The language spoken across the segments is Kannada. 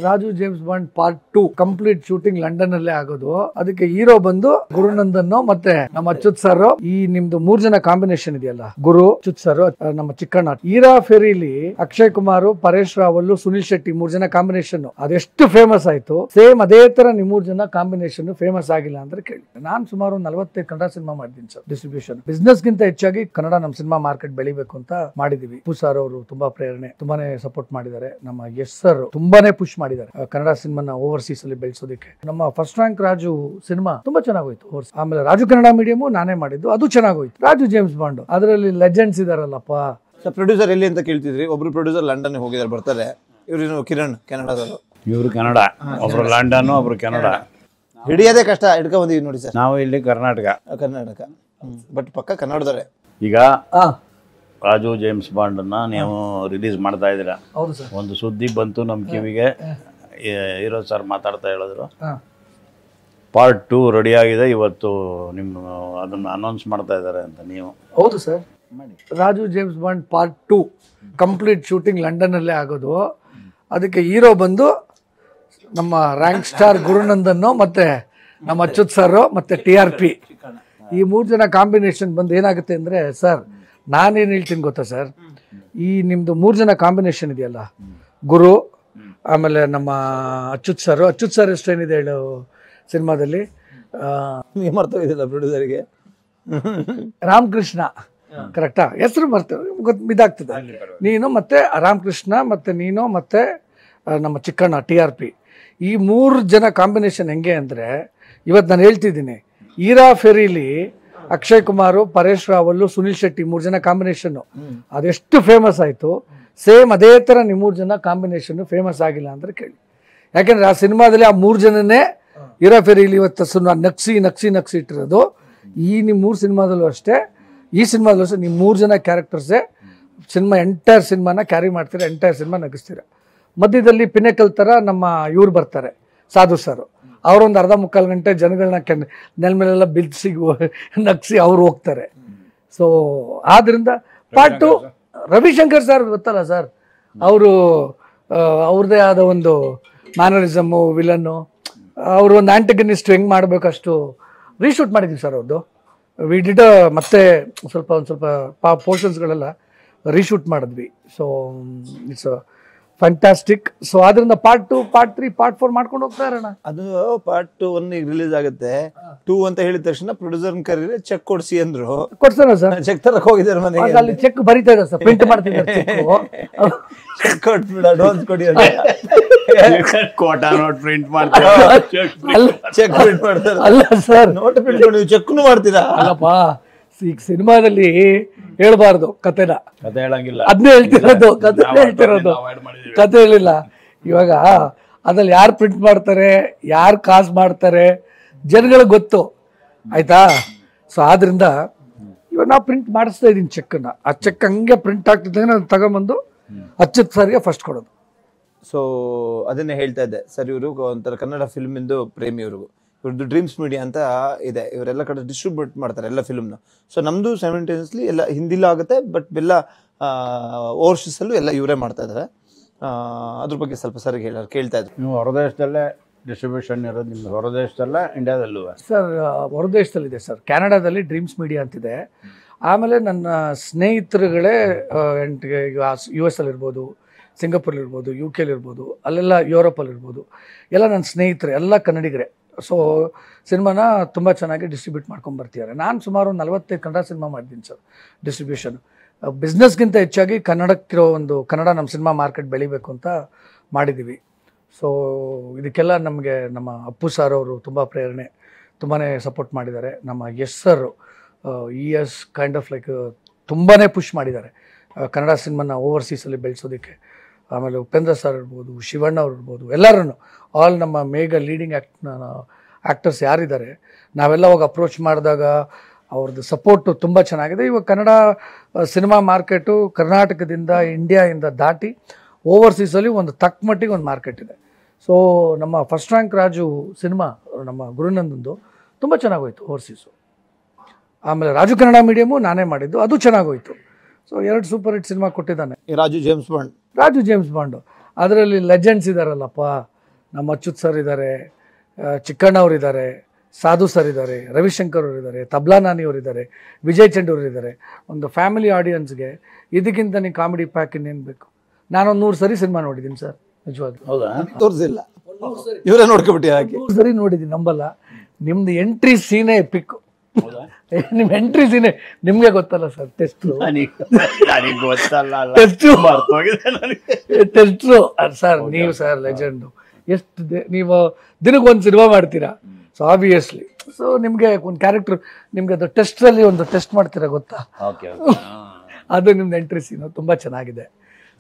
Raju James bond part 2 complete shooting London ಅಲ್ಲೇ ಆಗೋದು. ಅದಕ್ಕೆ ಹೀರೋ ಬಂದು ಗುರುನಂದನ್ ಮತ್ತೆ ನಮ್ಮ ಅಚ್ಯುತ್ ಸರ್. ಈ ನಿಮ್ದು 3 ಜನ ಕಾಂಬಿನೇಷನ್ ಇದೆಯಲ್ಲ, ಗುರು, ಅಚ್ಯುತ್ ಸರ್, ನಮ್ಮ ಚಿಕ್ಕಣ್ಣ. ಹೀರಾ ಫೆರಿಲಿ ಅಕ್ಷಯ್ ಕುಮಾರ್, ಪರೇಶ್ ರಾವಲ್, ಸುನಿಲ್ ಶೆಟ್ಟಿ 3 ಜನ ಕಾಂಬಿನೇಷನ್ ಅದೆಷ್ಟು ಫೇಮಸ್ ಆಯ್ತು, ಸೇಮ್ ಅದೇ ತರ ನಿಮ್ 3 ಜನ ಕಾಂಬಿನೇಷನ್ ಫೇಮಸ್ ಆಗಿಲ್ಲ ಅಂದ್ರೆ ಕೇಳಿ. ನಾನು ಸುಮಾರು 45 ಕನ್ನಡ ಸಿನಿಮಾ ಮಾಡಿದ್ದೀನಿ ಸರ್. ಡಿಸ್ಟ್ರಿಬ್ಯೂಷನ್ ಬಿಸ್ನೆಸ್ ಗಿಂತ ಹೆಚ್ಚಾಗಿ ಕನ್ನಡ ನಮ್ಮ ಸಿನಿಮಾ ಮಾರ್ಕೆಟ್ ಬೆಳಿಬೇಕು ಅಂತ ಮಾಡಿದೀವಿ. ಅಪ್ಪು ಸರ್ ಅವರು ತುಂಬಾ ಪ್ರೇರಣೆ, ತುಂಬಾನೇ ಸಪೋರ್ಟ್ ಮಾಡಿದ್ದಾರೆ. ನಮ್ಮ ಯಶ್ ಸರ್ ತುಂಬಾನೇ ಪುಷ್ ಮಾಡಿದ್ದಾರೆ ಕನ್ನಡ ಸಿನಿಮಾನ ಓವರ್ಸೀಸ್ ಅಲ್ಲಿ ಬೆಳೆಸೋದಕ್ಕೆ. ನಮ್ಮ ಫಸ್ಟ್ ರ್ಯಾಂಕ್ ರಾಜು ಸಿನಿಮಾ ತುಂಬಾ ಚೆನ್ನಾಗೋಯ್ತು. ಆಮೇಲೆ ರಾಜು ಕನ್ನಡ ಮೀಡಿಯಂ ನಾನೇ ಮಾಡಿದ್ದು, ಅದು ಚೆನ್ನಾಗೋಯ್ತು. ರಾಜು ಜೇಮ್ಸ್ ಬಾಂಡ್ ಅದರಲ್ಲಿ ಲೆಜೆಂಡ್ಸ್ ಇದಾರಲ್ಲಪ್ಪ. ಪ್ರೊಡ್ಯೂಸರ್ ಎಲ್ಲಿ ಅಂತ ಕೇಳ್ತಿದ್ರಿ. ಒಬ್ರು ಪ್ರೊಡ್ಯೂಸರ್ ಲಂಡನ್ ಹೋಗಿದ್ದಾರೆ, ಬರ್ತಾರೆ. ಇವ್ರು ಕಿರಣ್ ಕೆನಡಾದವರು. ಇವರು ಕನ್ನಡ, ಒಬ್ರು ಲಂಡನ್, ಒಬ್ರು ಕೆನಡಾ. ಹಿಡಿಯೋದೇ ಕಷ್ಟ, ಹಿಡ್ಕೊ ಬಂದಿವಿ ನೋಡಿ ಸರ್. ನಾವು ಇಲ್ಲಿ ಕರ್ನಾಟಕ ಬಟ್ ಪಕ್ಕ ಕನ್ನಡದವರೇ. ಈಗ ರಾಜು ಜೇಮ್ಸ್ ಬಾಂಡ್ ಅನ್ನ ನೀವು ರಿಲೀಸ್ ಮಾಡ್ತಾ ಇದ್ದೀರಾ. ಒಂದು ಸುದ್ದಿ ಬಂತು ನಮ್ಮ ಕಿವಿಗೆ. ಹೀರೋ ಸರ್ ಮಾತಾಡ್ತಾ ಹೇಳಿದ್ರು ಪಾರ್ಟ್ 2 ರೆಡಿ ಆಗಿದೆ, ಇವತ್ತು ನಿಮ್ಮ ಅದನ್ನ ಅನೌನ್ಸ್ ಮಾಡ್ತಾ ಇದ್ದಾರೆ ಅಂತ. ನೀವು ಹೌದು sir, Raju James bond part 2 complete shooting London ಅಲ್ಲೇ ಆಗೋದು. ಅದಕ್ಕೆ ಹೀರೋ ಬಂದು ನಮ್ಮ ರ್ಯಾಂಕ್ ಸ್ಟಾರ್ ಗುರುನಂದನ್ ಮತ್ತೆ ನಮ್ಮ ಅಚ್ಯುತ್ ಸರ್ ಮತ್ತೆ TRP ಈ 3 ಜನ ಕಾಂಬಿನೇಷನ್ ಬಂದು ಏನಾಗುತ್ತೆ ಅಂದ್ರೆ ಸರ್, ನಾನೇನು ಹೇಳ್ತೀನಿ ಗೊತ್ತಾ ಸರ್, ಈ ನಿಮ್ದು 3 ಜನ ಕಾಂಬಿನೇಷನ್ ಇದೆಯಲ್ಲ, ಗುರು, ಆಮೇಲೆ ನಮ್ಮ ಅಚ್ಯುತ್ ಸರ್ ಎಷ್ಟೇನಿದೆ ಹೇಳು ಸಿನಿಮಾದಲ್ಲಿ. ಮರ್ತೋಗಿದ್ದಿಲ್ಲ ಪ್ರೊಡ್ಯೂಸರ್ಗೆ. ರಾಮಕೃಷ್ಣ, ಕರೆಕ್ಟಾ? ಹೆಸರು ಬರ್ತದೆ, ಇದಾಗ್ತದೆ. ನೀನು ಮತ್ತೆ ರಾಮಕೃಷ್ಣ ಮತ್ತೆ ನೀನು ಮತ್ತೆ ನಮ್ಮ ಚಿಕ್ಕಣ್ಣ TRP ಈ 3 ಜನ ಕಾಂಬಿನೇಷನ್ ಹೆಂಗೆ ಅಂದರೆ, ಇವತ್ತು ನಾನು ಹೇಳ್ತಿದ್ದೀನಿ, ಹೀರಾ ಫೆರಿಲಿ ಅಕ್ಷಯ್ ಕುಮಾರ್, ಪರೇಶ್ ರಾವಲ್, ಸುನಿಲ್ ಶೆಟ್ಟಿ 3 ಜನ ಕಾಂಬಿನೇಷನ್ ಅದೆಷ್ಟು ಫೇಮಸ್ ಆಯಿತು, ಸೇಮ್ ಅದೇ ಥರ ನಿಮ್ಮ 3 ಜನ ಕಾಂಬಿನೇಷನ್ ಫೇಮಸ್ ಆಗಿಲ್ಲ ಅಂದ್ರೆ ಕೇಳಿ. ಯಾಕೆಂದರೆ ಆ ಸಿನಿಮಾದಲ್ಲಿ ಆ 3 ಜನನೇ ಹೀರಾ ಫೆರಿಲಿ ಇವತ್ತು ಸಿನಿಮಾ ನಕ್ಸಿ ಇಟ್ಟಿರೋದು. ಈ ನಿಮ್ಮ 3 ಸಿನಿಮಾದಲ್ಲೂ ಅಷ್ಟೇ, ಈ ಸಿನಿಮಾದಲ್ಲೂ ಅಷ್ಟೇ ನಿಮ್ಮ 3 ಜನ ಕ್ಯಾರೆಕ್ಟರ್ಸೇ ಸಿನಿಮಾ ಎಂಟೈರ್ ಸಿನಿಮಾನ ಕ್ಯಾರಿ ಮಾಡ್ತೀರ, ಎಂಟೈರ್ ಸಿನಿಮಾ ನಗಿಸ್ತೀರ. ಮಧ್ಯದಲ್ಲಿ ಪಿನೆಕಲ್ ಥರ ನಮ್ಮ ಇವ್ರು ಬರ್ತಾರೆ, ಸಾಧು ಸರ್. ಅವರೊಂದು ಅರ್ಧ ಮುಕ್ಕಾಲು ಗಂಟೆ ಜನಗಳನ್ನ ನೆಲ ಮೇಲೆಲ್ಲ ಬಿಲ್ಸಿ ನಗಿಸಿ ಅವ್ರು ಹೋಗ್ತಾರೆ. ಸೊ ಆದ್ದರಿಂದ ಪಾರ್ಟ್ 2 ರವಿಶಂಕರ್ ಸರ್ ಗೊತ್ತಲ್ಲ ಸರ್, ಅವರು ಅವ್ರದ್ದೇ ಆದ ಒಂದು ಮ್ಯಾನರಿಸಮು, ವಿಲನ್ನು, ಅವರು ಒಂದು ಆ್ಯಂಟಗನಿಸ್ಟ್ ಹೆಂಗೆ ಮಾಡಬೇಕಷ್ಟು ರೀಶೂಟ್ ಮಾಡಿದ್ವಿ ಸರ್. ಅವ್ರದ್ದು ಡಿಡ್ ಮತ್ತೆ ಒಂದು ಸ್ವಲ್ಪ ಪೋರ್ಷನ್ಸ್ಗಳೆಲ್ಲ ರೀಶೂಟ್ ಮಾಡಿದ್ವಿ. So it's fantastic. ಸೊ ಅದರಿಂದ ಪಾರ್ಟ್ 2, ಪಾರ್ಟ್ 3, ಪಾರ್ಟ್ 4 ಮಾಡ್ಕೊಂಡು ಹೋಗ್ತಾ ಇರೋಣ. ಅದು ಪಾರ್ಟ್ 1 ಈಗ ರಿಲೀಸ್ ಆಗುತ್ತೆ. 2 ಅಂತ ಹೇಳಿದ ತಕ್ಷಣ ಪ್ರೊಡ್ಯೂಸರ್ ಕರೀರಿ, ಚೆಕ್ ಕೊಡ್ಸಿ ಅಂದ್ರು. ಕೊಡ್ತಾರ ಸರ್? ಚೆಕ್ ತರಕ್ ಹೋಗಿದ್ದಾರೆ ಮನೆಗೆ. ಅಲ್ಲಿ ಚೆಕ್ ಬರೀತಾ ಇದೆ ಸರ್, ಪ್ರಿಂಟ್ ಮಾಡ್ತಿದ್ದಾರೆ. ಚೆಕ್ ಕೊಟ್ಬಿಡ, ಅಡ್ವಾನ್ಸ್ ಕೊಡಿ ಕೋಟಾ ನೋಟ್ ಪ್ರಿಂಟ್ ಮಾಡ್ತಾರೆ, ಚೆಕ್ ಪ್ರಿಂಟ್ ಮಾಡ್ತಾರೆ. ಅಲ್ಲ ಸರ್, ನೋಟ್ ಪ್ರಿಂಟ್ ಮಾಡಿ ಚೆಕ್ನು ಮಾಡ್ತೀರಾ? ಅಲ್ಲಪ್ಪ, ಈಗ ಸಿನಿಮಾದಲ್ಲಿ ಹೇಳ್ಬಾರ್ದು ಕತೆ ಹೇಳಂಗಿಲ್ಲ, ಅದನ್ನೇ ಹೇಳ್ತಿರೋದು. ಕತೆ ಹೇಳಿಲ್ಲ. ಇವಾಗ ಅದ್ರಲ್ಲಿ ಯಾರು ಪ್ರಿಂಟ್ ಮಾಡ್ತಾರೆ, ಯಾರು ಕಾಸು ಮಾಡ್ತಾರೆ, ಜನಗಳಿಗೆ ಗೊತ್ತು, ಆಯ್ತಾ? ಸೊ ಆದ್ರಿಂದ ಇವಾಗ ನಾವು ಪ್ರಿಂಟ್ ಮಾಡಿಸ್ತಾ ಇದ್ದೀನಿ ಚೆಕ್ಕನ್ನ. ಆ ಚೆಕ್ ಹಂಗೆ ಪ್ರಿಂಟ್ ಆಗ್ತಿದ್ದಂಗೆ ನಾನು ತಗೊಂಬಂದು ಅಚ್ಯುತ್ ಸರ್ಗೆ ಫಸ್ಟ್ ಕೊಡೋದು. ಸೊ ಅದನ್ನೇ ಹೇಳ್ತಾ ಇದ್ದೆ ಸರ್, ಇವರು ಒಂಥರ ಕನ್ನಡ ಫಿಲ್ಮ್ ಇಂದು ಪ್ರೇಮಿ. ಇವ್ರದ್ದು ಡ್ರೀಮ್ಸ್ ಮೀಡಿಯಾ ಅಂತ ಇದೆ, ಇವರೆಲ್ಲ ಕಡೆ ಡಿಸ್ಟ್ರಿಬ್ಯೂಟ್ ಮಾಡ್ತಾರೆ ಎಲ್ಲ ಫಿಲ್ಮ್ನ. ಸೊ ನಮ್ಮದು ಸೈಮಲ್ಟೇನಿಯಸ್ಲಿ ಎಲ್ಲ ಹಿಂದಿಲೂ ಆಗುತ್ತೆ, ಬಟ್ ಎಲ್ಲ ಓವರ್ಸೀಸಲ್ಲೂ ಎಲ್ಲ ಇವರೇ ಮಾಡ್ತಾ ಇದ್ದಾರೆ. ಅದ್ರ ಬಗ್ಗೆ ಸ್ವಲ್ಪ ಸರಿಗೆ ಕೇಳ್ತಾ ಇದ್ರು. ನೀವು ಹೊರದೇಶದಲ್ಲೇ ಡಿಸ್ಟ್ರಿಬ್ಯೂಷನ್ ಇರೋದು, ನಿಮ್ದು ಹೊರದೇಶದಲ್ಲ ಇಂಡಿಯಾದಲ್ಲೂ? ಸರ್ ಹೊರದೇಶದಲ್ಲಿದೆ ಸರ್, ಕ್ಯಾನಡಾದಲ್ಲಿ ಡ್ರೀಮ್ಸ್ ಮೀಡಿಯಾ ಅಂತಿದೆ. ಆಮೇಲೆ ನನ್ನ ಸ್ನೇಹಿತರುಗಳೇ US ಅಲ್ಲಿರ್ಬೋದು, ಸಿಂಗಾಪುರ್ಲಿರ್ಬೋದು, UK ಇರ್ಬೋದು, ಅಲ್ಲೆಲ್ಲ ಯುರೋಪಲ್ಲಿರ್ಬೋದು, ಎಲ್ಲ ನನ್ನ ಸ್ನೇಹಿತರೆ, ಎಲ್ಲ ಕನ್ನಡಿಗರೇ. ಸೊ ಸಿನಿಮಾನ ತುಂಬ ಚೆನ್ನಾಗಿ ಡಿಸ್ಟ್ರಿಬ್ಯೂಟ್ ಮಾಡ್ಕೊಂಡು ಬರ್ತಿದ್ದಾರೆ. ನಾನು ಸುಮಾರು 45 ಕನ್ನಡ ಸಿನಿಮಾ ಮಾಡಿದ್ದೀನಿ ಸರ್. ಡಿಸ್ಟ್ರಿಬ್ಯೂಷನ್ ಬಿಸ್ನೆಸ್ಗಿಂತ ಹೆಚ್ಚಾಗಿ ಕನ್ನಡಕ್ಕಿರೋ ಒಂದು ಕನ್ನಡ ನಮ್ಮ ಸಿನಿಮಾ ಮಾರ್ಕೆಟ್ ಬೆಳಿಬೇಕು ಅಂತ ಮಾಡಿದ್ದೀವಿ. ಸೊ ಇದಕ್ಕೆಲ್ಲ ನಮಗೆ ನಮ್ಮ ಅಪ್ಪು ಸರ್ ಅವರು ತುಂಬ ಪ್ರೇರಣೆ, ತುಂಬಾ ಸಪೋರ್ಟ್ ಮಾಡಿದ್ದಾರೆ. ನಮ್ಮ Yash sir kind of like ತುಂಬಾ ಪುಷ್ ಮಾಡಿದ್ದಾರೆ ಕನ್ನಡ ಸಿನಿಮಾನ ಓವರ್ಸೀಸಲ್ಲಿ ಬೆಳೆಸೋದಕ್ಕೆ. ಆಮೇಲೆ ಉಪೇಂದ್ರ ಸರ್ ಇರ್ಬೋದು, ಶಿವಣ್ಣ ಅವ್ರು ಇರ್ಬೋದು, ಎಲ್ಲರೂ ಆಲ್ ನಮ್ಮ ಮೇಗ ಲೀಡಿಂಗ್ ಆ್ಯಕ್ಟರ್ಸ್ ಯಾರಿದ್ದಾರೆ, ನಾವೆಲ್ಲ ಹೋಗಿ ಅಪ್ರೋಚ್ ಮಾಡಿದಾಗ ಅವ್ರದ್ದು ಸಪೋರ್ಟು ತುಂಬ ಚೆನ್ನಾಗಿದೆ. ಇವಾಗ ಕನ್ನಡ ಸಿನಿಮಾ ಮಾರ್ಕೆಟು ಕರ್ನಾಟಕದಿಂದ, ಇಂಡಿಯಾದಿಂದ ದಾಟಿ ಓವರ್ಸೀಸಲ್ಲಿ ಒಂದು ತಕ್ಕ ಮಟ್ಟಿಗೆ ಒಂದು ಮಾರ್ಕೆಟ್ ಇದೆ. ಸೊ ನಮ್ಮ ಫಸ್ಟ್ ರ್ಯಾಂಕ್ ರಾಜು ಸಿನಿಮಾ ನಮ್ಮ ಗುರುನಂದಂದು ತುಂಬ ಚೆನ್ನಾಗೋಯ್ತು ಓವರ್ಸೀಸು. ಆಮೇಲೆ ರಾಜು ಕನ್ನಡ ಮೀಡಿಯಂ ನಾನೇ ಮಾಡಿದ್ದು, ಅದು ಚೆನ್ನಾಗೋಯ್ತು. ಸೊ 2 ಸೂಪರ್ ಹಿಟ್ ಸಿನಿಮಾ ಕೊಟ್ಟಿದ್ದಾನೆ Raju James bond. Raju James bond ಅದರಲ್ಲಿ ಲೆಜೆಂಡ್ಸ್ ಇದ್ದಾರಲ್ಲಪ್ಪ, ನಮ್ಮ ಅಚ್ಯುತ್ ಸರ್ ಇದ್ದಾರೆ, ಚಿಕ್ಕಣ್ಣ ಅವರು ಇದ್ದಾರೆ, ಸಾಧು ಸರ್ ಇದ್ದಾರೆ, ರವಿಶಂಕರ್ ಅವರು ಇದ್ದಾರೆ, ತಬ್ಲಾ ನಾನಿ ಅವರು ಇದ್ದಾರೆ, ವಿಜಯ್ ಚಂಡೂರು ಇದ್ದಾರೆ. ಒಂದು ಫ್ಯಾಮಿಲಿ ಆಡಿಯನ್ಸ್ಗೆ ಇದಕ್ಕಿಂತ ನೀವು ಕಾಮಿಡಿ ಪ್ಯಾಕ್ ಇನ್ನೇನು ಬೇಕು? ನಾನೊಂದು 100 ಸರಿ ಸಿನಿಮಾ ನೋಡಿದ್ದೀನಿ ಸರ್, ನಿಜವಾಗ್ಲೂ. ಹೌದಾ? ತೋರಿಸಿಲ್ಲ, ಇವರೇ ನೋಡ್ಕೊಬಿಟ್ಟು ಹಾಕಿ 100 ಸರಿ ನೋಡಿದ್ದೀನಿ, ನಂಬಲ್ಲ. ನಿಮ್ದು ಎಂಟ್ರಿ ಸೀನೇ ಪಿಕ್ಕು. ನಿಮ್ಮ ಎಂಟ್ರಿ ಸೀನೆ ನಿಮ್ಗೆ ಗೊತ್ತಲ್ಲ ಸರ್, ಟೆಸ್ಟ್ರು ಸರ್. ನೀವು ಸರ್ ಲೆಜೆಂಡು. ಎಷ್ಟು ನೀವು ದಿನಕ್ಕೆ 1 ಸಿನಿಮಾ ಮಾಡ್ತೀರಾ, ಸೊ ಆಬ್ವಿಯಸ್ಲಿ. ಸೊ ನಿಮಗೆ ಒಂದು ಕ್ಯಾರೆಕ್ಟರ್, ನಿಮ್ಗೆ ಅದು ಟೆಸ್ಟ್ರಲ್ಲಿ ಒಂದು ಟೆಸ್ಟ್ ಮಾಡ್ತೀರಾ ಗೊತ್ತಾ, ಅದು ನಿಮ್ದು ಎಂಟ್ರಿ ಸೀನು ತುಂಬ ಚೆನ್ನಾಗಿದೆ.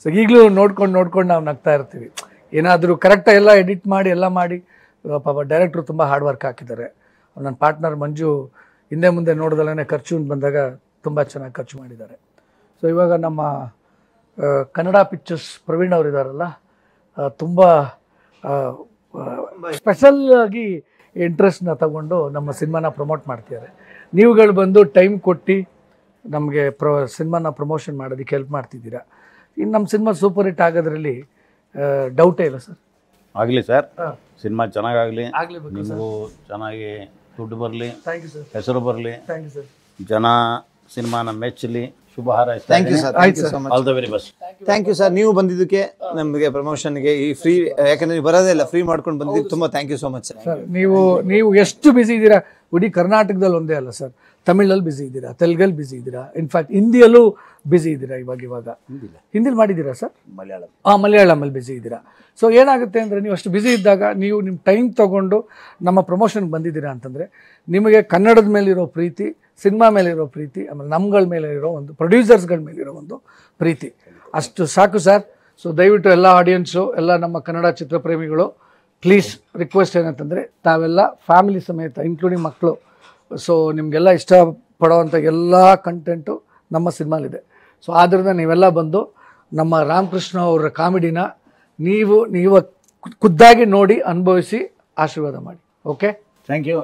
ಸೊ ಈಗಲೂ ನೋಡ್ಕೊಂಡು ನಾವು ನಗ್ತಾ ಇರ್ತೀವಿ. ಏನಾದರೂ ಕರೆಕ್ಟಾಗಿ ಎಲ್ಲ ಎಡಿಟ್ ಮಾಡಿ ಎಲ್ಲ ಮಾಡಿ, ಪಾಪ ಡೈರೆಕ್ಟ್ರು ತುಂಬ ಹಾರ್ಡ್ ವರ್ಕ್ ಹಾಕಿದ್ದಾರೆ. ನನ್ನ ಪಾರ್ಟ್ನರ್ ಮಂಜು ಹಿಂದೆ ಮುಂದೆ ನೋಡ್ದಲ್ಲೇ ಖರ್ಚು ಬಂದಾಗ ತುಂಬ ಚೆನ್ನಾಗಿ ಖರ್ಚು ಮಾಡಿದ್ದಾರೆ. ಸೊ ಇವಾಗ ನಮ್ಮ ಕನ್ನಡ ಪಿಕ್ಚರ್ಸ್ ಪ್ರವೀಣ್ ಅವರು ಇದ್ದಾರಲ್ಲ, ತುಂಬ ಸ್ಪೆಷಲ್ ಆಗಿ ಇಂಟ್ರೆಸ್ಟ್ನ ತಗೊಂಡು ನಮ್ಮ ಸಿನಿಮಾನ ಪ್ರಮೋಟ್ ಮಾಡ್ತಿದ್ದಾರೆ. ನೀವುಗಳು ಬಂದು ಟೈಮ್ ಕೊಟ್ಟು ನಮಗೆ ಸಿನಿಮಾನ ಪ್ರಮೋಷನ್ ಮಾಡೋದಕ್ಕೆ ಹೆಲ್ಪ್ ಮಾಡ್ತಿದ್ದೀರಾ. ಇನ್ನು ನಮ್ಮ ಸಿನಿಮಾ ಸೂಪರ್ ಹಿಟ್ ಆಗೋದ್ರಲ್ಲಿ ಡೌಟೇ ಇಲ್ಲ ಸರ್. ಆಗಲಿ ಸರ್, ಸಿನಿಮಾ ಚೆನ್ನಾಗಾಗಲಿ, ನಿಮಗೂ ಚೆನ್ನಾಗಿ ದುಡ್ಡು ಬರಲಿ, ಹೆಸರು ಬರಲಿ, ಜನ ಸಿನಿಮಾನ ಮೆಚ್ಚಲಿ, ಶುಭ ಹಾರೈಸ್ತಾ thank you sir. All the very best. Thank you sir. ನೀವು ಬಂದಿದ್ದಕ್ಕೆ ನಮಗೆ ಪ್ರಮೋಷನ್ಗೆ ಈ ಫ್ರೀ, ಯಾಕಂದ್ರೆ ನೀವು ಬರೋದೇ ಇಲ್ಲ, ಫ್ರೀ ಮಾಡ್ಕೊಂಡು ಬಂದಿದ್ದಕ್ಕೆ ತುಂಬ thank you so much sir. Sir ನೀವು ಎಷ್ಟು ಬ್ಯುಸಿ ಇದ್ದೀರಾ, ಇಡೀ ಕರ್ನಾಟಕದಲ್ಲಿ ಒಂದೇ ಅಲ್ಲ ಸರ್, ತಮಿಳಲ್ಲಿ ಬ್ಯುಸಿ ಇದ್ದೀರಾ, ತೆಲುಗಲ್ಲಿ ಬ್ಯುಸಿ ಇದ್ದೀರಾ, ಇನ್ಫ್ಯಾಕ್ಟ್ ಹಿಂದಿಯಲ್ಲೂ ಬ್ಯುಸಿ ಇದ್ದೀರಾ. ಇವಾಗ ಹಿಂದಿಲಿ ಮಾಡಿದ್ದೀರಾ ಸರ್? ಮಲಯಾಳಮಲ್ಲಿ ಬ್ಯುಸಿ ಇದ್ದೀರಾ. ಸೊ ಏನಾಗುತ್ತೆ ಅಂದರೆ, ನೀವು ಅಷ್ಟು ಬ್ಯುಸಿ ಇದ್ದಾಗ ನೀವು ನಿಮ್ಮ ಟೈಮ್ ತೊಗೊಂಡು ನಮ್ಮ ಪ್ರಮೋಷನ್ಗೆ ಬಂದಿದ್ದೀರಾ ಅಂತಂದರೆ, ನಿಮಗೆ ಕನ್ನಡದ ಮೇಲಿರೋ ಪ್ರೀತಿ, ಸಿನಿಮಾ ಮೇಲಿರೋ ಪ್ರೀತಿ, ಆಮೇಲೆ ನಮ್ಗಳ ಮೇಲೆ ಇರೋ ಒಂದು ಪ್ರೊಡ್ಯೂಸರ್ಸ್ಗಳ ಮೇಲಿರೋ ಒಂದು ಪ್ರೀತಿ, ಅಷ್ಟು ಸಾಕು ಸರ್. ಸೊ ದಯವಿಟ್ಟು ಎಲ್ಲ ಆಡಿಯನ್ಸು, ಎಲ್ಲ ನಮ್ಮ ಕನ್ನಡ ಚಿತ್ರಪ್ರೇಮಿಗಳು, ಪ್ಲೀಸ್ ರಿಕ್ವೆಸ್ಟ್ ಏನಂತಂದರೆ, ತಾವೆಲ್ಲ ಫ್ಯಾಮಿಲಿ ಸಮೇತ ಇನ್ಕ್ಲೂಡಿಂಗ್ ಮಕ್ಕಳು, ಸೊ ನಿಮಗೆಲ್ಲ ಇಷ್ಟಪಡೋವಂಥ ಎಲ್ಲ ಕಂಟೆಂಟು ನಮ್ಮ ಸಿನಿಮಾಲಿದೆ. ಸೊ ಆದ್ದರಿಂದ ನೀವೆಲ್ಲ ಬಂದು ನಮ್ಮ ರಾಮಕೃಷ್ಣ ಅವರ ಕಾಮಿಡಿನ ನೀವು ಖುದ್ದಾಗಿ ನೋಡಿ, ಅನುಭವಿಸಿ, ಆಶೀರ್ವಾದ ಮಾಡಿ. Okay, thank you.